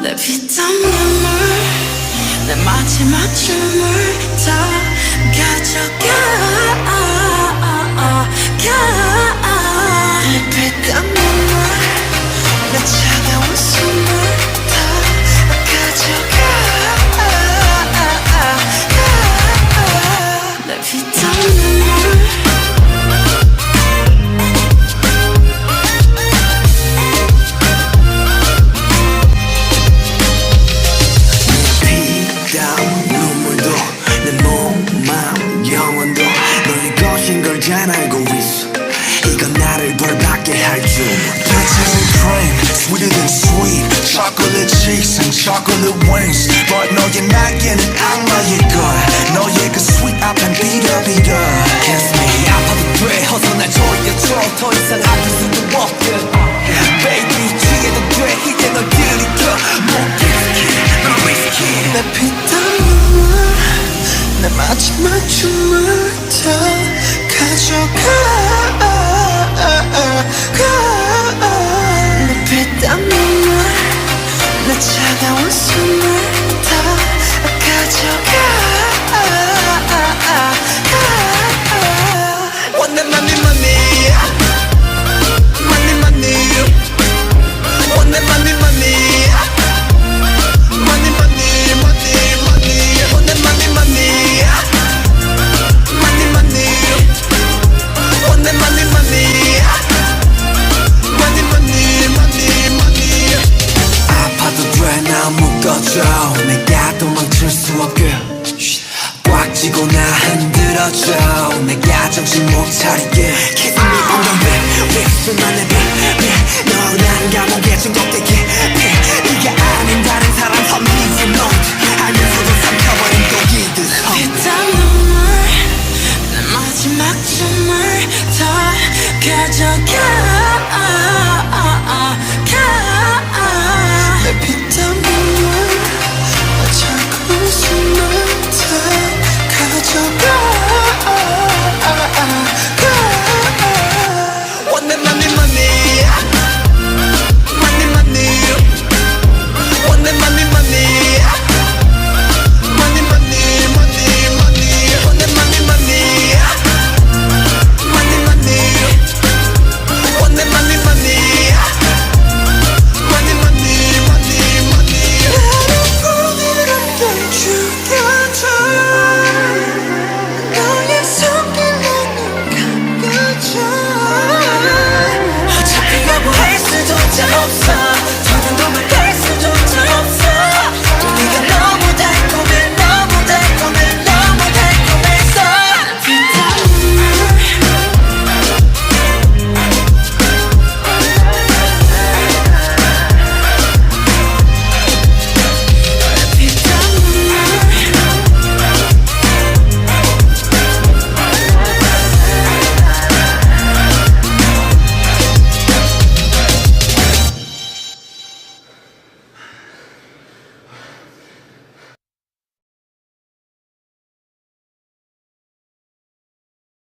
내 피땀 눈물 내 마지막 춤을 다 가져가 내 피땀 눈물 내 차가운 숨을 다 가져가 내 피땀 눈물 잘 알고 있어 이건 나를 벌받게 할줄 Pretend cream, sweeter than sweet Chocolate cheeks and chocolate wings But 너의 날개는 악마의 걸 너의 그 sweet 앞엔 비려비려 Kiss me 아파도 돼 어서 날 조여줘 더 이상 아플 수도 없게 Baby 취해도 돼 이제 널 들이켜 못 risky, 넌 risky 내 피땀 눈물 내 마지막 춤을 다 가져가 내 피땀 눈물 내 차가운 숨을 다 가져가 Want that money money Money money Want that money money Money money money money Want that money money Money money Want that money money Money money money money 아파도 돼 나 묶어줘 내가 도망칠 수 없게 꽉 쥐고 나 흔들어줘 내가 정신 못 차리게 Kiss me on the lip 수만의 빛 너란 감옥에 중독되게 네가 아닌 다른 사람 선비지 note 알면서도 삼켜버린 독이듯 피땀 눈물 내 마지막 춤을 다 가져가